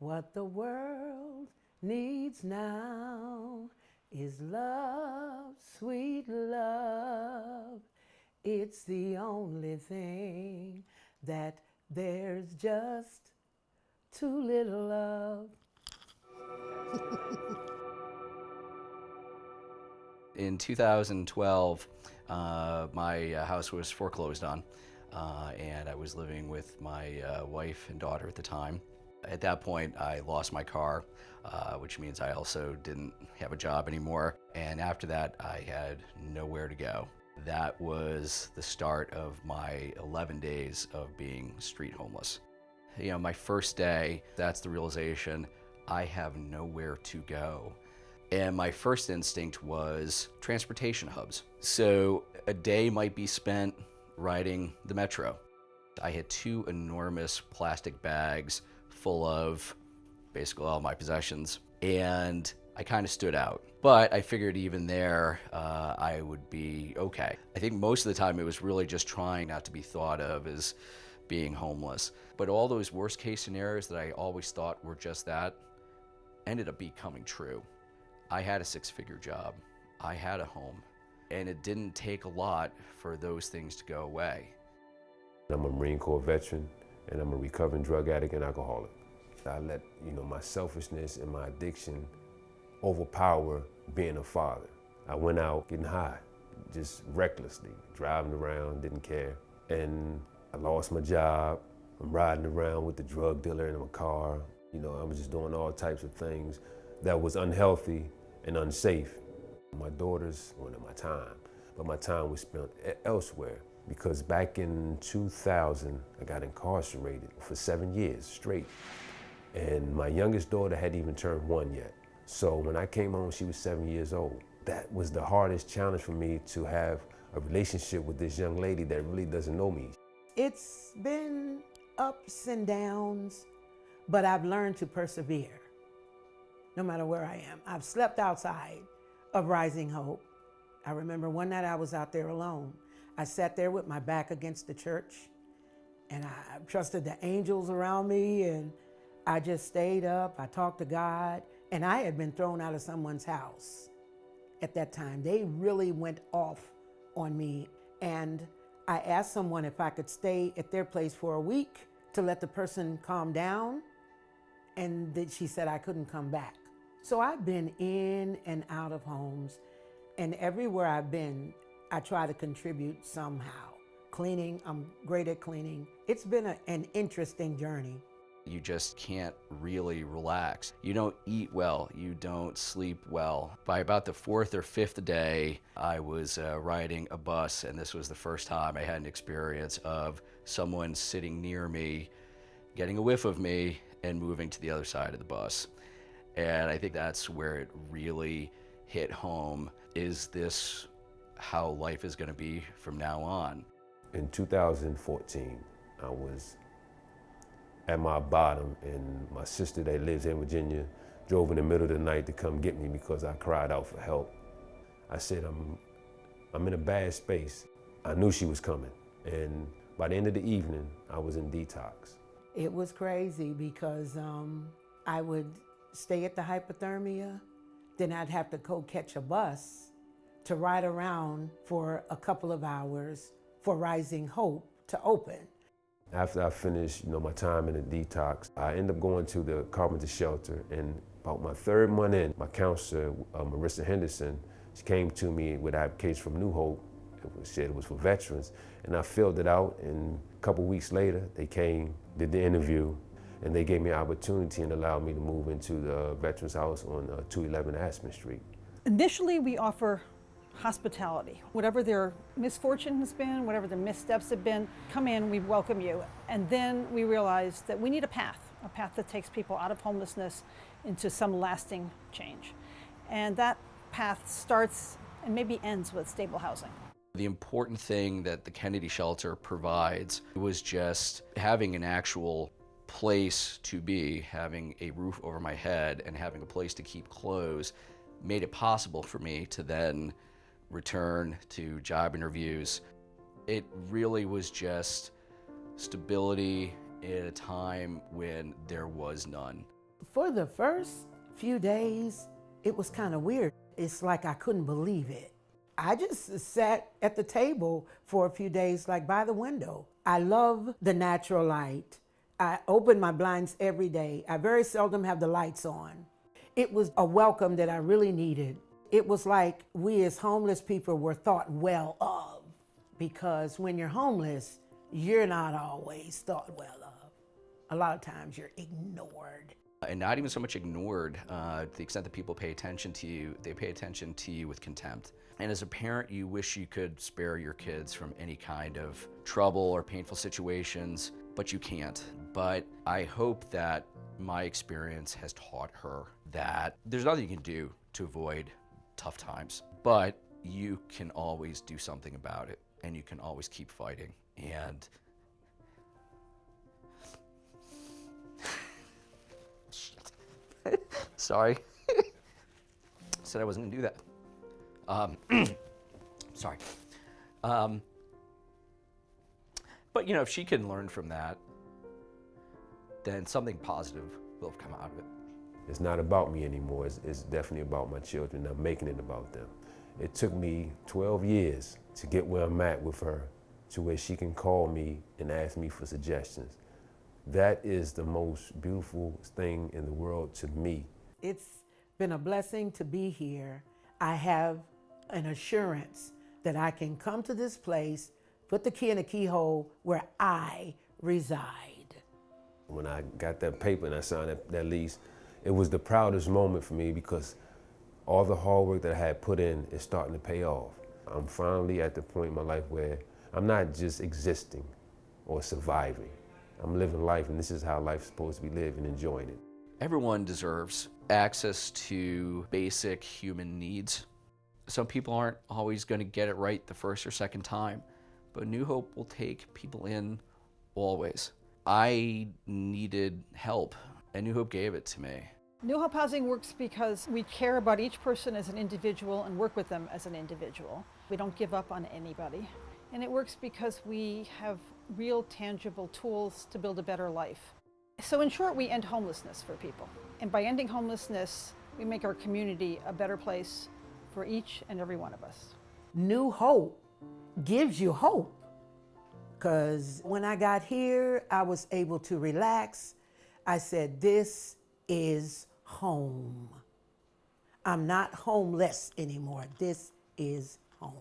What the world needs now is love, sweet love. It's the only thing that there's just too little of. In 2012, my house was foreclosed on, and I was living with my wife and daughter at the time. At that point, I lost my car, which means I also didn't have a job anymore. And after that, I had nowhere to go. That was the start of my 11 days of being street homeless. You know, my first day, that's the realization, I have nowhere to go. And my first instinct was transportation hubs. So a day might be spent riding the metro. I had two enormous plastic bags full of basically all my possessions, and I kind of stood out. But I figured even there, I would be okay. I think most of the time it was really just trying not to be thought of as being homeless. But all those worst case scenarios that I always thought were just that ended up becoming true. I had a six-figure job. I had a home. And it didn't take a lot for those things to go away. I'm a Marine Corps veteran, and I'm a recovering drug addict and alcoholic. I let, my selfishness and my addiction overpower being a father. I went out getting high, just recklessly, driving around, didn't care. And I lost my job. I'm riding around with the drug dealer in my car. I was just doing all types of things that was unhealthy and unsafe. My daughters wanted my time, but my time was spent elsewhere because back in 2000, I got incarcerated for 7 years straight. And my youngest daughter hadn't even turned 1 yet. So when I came home, she was 7 years old. That was the hardest challenge for me, to have a relationship with this young lady that really doesn't know me. It's been ups and downs, but I've learned to persevere no matter where I am. I've slept outside of Rising Hope. I remember one night I was out there alone. I sat there with my back against the church, and I trusted the angels around me, and I just stayed up. I talked to God, and I had been thrown out of someone's house at that time. They really went off on me, and I asked someone if I could stay at their place for a week to let the person calm down, and she said I couldn't come back. So I've been in and out of homes, and everywhere I've been, I try to contribute somehow. Cleaning, I'm great at cleaning. It's been an interesting journey. You just can't really relax. You don't eat well, you don't sleep well. By about the fourth or fifth day, I was riding a bus, and this was the first time I had an experience of someone sitting near me, getting a whiff of me, and moving to the other side of the bus. And I think that's where it really hit home. Is this how life is going to be from now on? In 2014, I was at my bottom, and my sister that lives in Virginia drove in the middle of the night to come get me because I cried out for help. I said, I'm in a bad space. I knew she was coming, and by the end of the evening, I was in detox. It was crazy because I would stay at the hypothermia, then I'd have to go catch a bus to ride around for a couple of hours for Rising Hope to open. After I finished, my time in the detox, I ended up going to the Carpenter Shelter, and about my third month in, my counselor, Marissa Henderson, she came to me with an application from New Hope. It was for veterans, and I filled it out, and a couple weeks later, they came, did the interview, and they gave me an opportunity and allowed me to move into the Veterans House on 211 Aspen Street. Initially, we offer hospitality. Whatever their misfortune has been, whatever their missteps have been, come in, we welcome you. And then we realized that we need a path that takes people out of homelessness into some lasting change. And that path starts and maybe ends with stable housing. The important thing that the Kennedy Shelter provides was just having an actual place to be, having a roof over my head and having a place to keep clothes made it possible for me to then return to job interviews. It really was just stability at a time when there was none. For the first few days, it was kind of weird. It's like I couldn't believe it. I just sat at the table for a few days, like by the window. I love the natural light. I open my blinds every day. I very seldom have the lights on. It was a welcome that I really needed. It was like we as homeless people were thought well of, because when you're homeless, you're not always thought well of. A lot of times you're ignored. And not even so much ignored, to the extent that people pay attention to you, they pay attention to you with contempt. And as a parent, you wish you could spare your kids from any kind of trouble or painful situations, but you can't. But I hope that my experience has taught her that there's nothing you can do to avoid tough times, but you can always do something about it, and you can always keep fighting. And sorry. Said I wasn't gonna do that. Sorry. But you know, if she can learn from that, then something positive will have come out of it. It's not about me anymore. It's definitely about my children. I'm making it about them. It took me 12 years to get where I'm at with her, to where she can call me and ask me for suggestions. That is the most beautiful thing in the world to me. It's been a blessing to be here. I have an assurance that I can come to this place, put the key in the keyhole where I reside. When I got that paper and I signed that lease, it was the proudest moment for me, because all the hard work that I had put in is starting to pay off. I'm finally at the point in my life where I'm not just existing or surviving. I'm living life, and this is how life's supposed to be lived, and enjoying it. Everyone deserves access to basic human needs. Some people aren't always going to get it right the first or second time, but New Hope will take people in always. I needed help, and New Hope gave it to me. New Hope Housing works because we care about each person as an individual and work with them as an individual. We don't give up on anybody. And it works because we have real tangible tools to build a better life. So in short, we end homelessness for people. And by ending homelessness, we make our community a better place for each and every one of us. New Hope gives you hope, because when I got here, I was able to relax. I said, this is home. I'm not homeless anymore. This is home.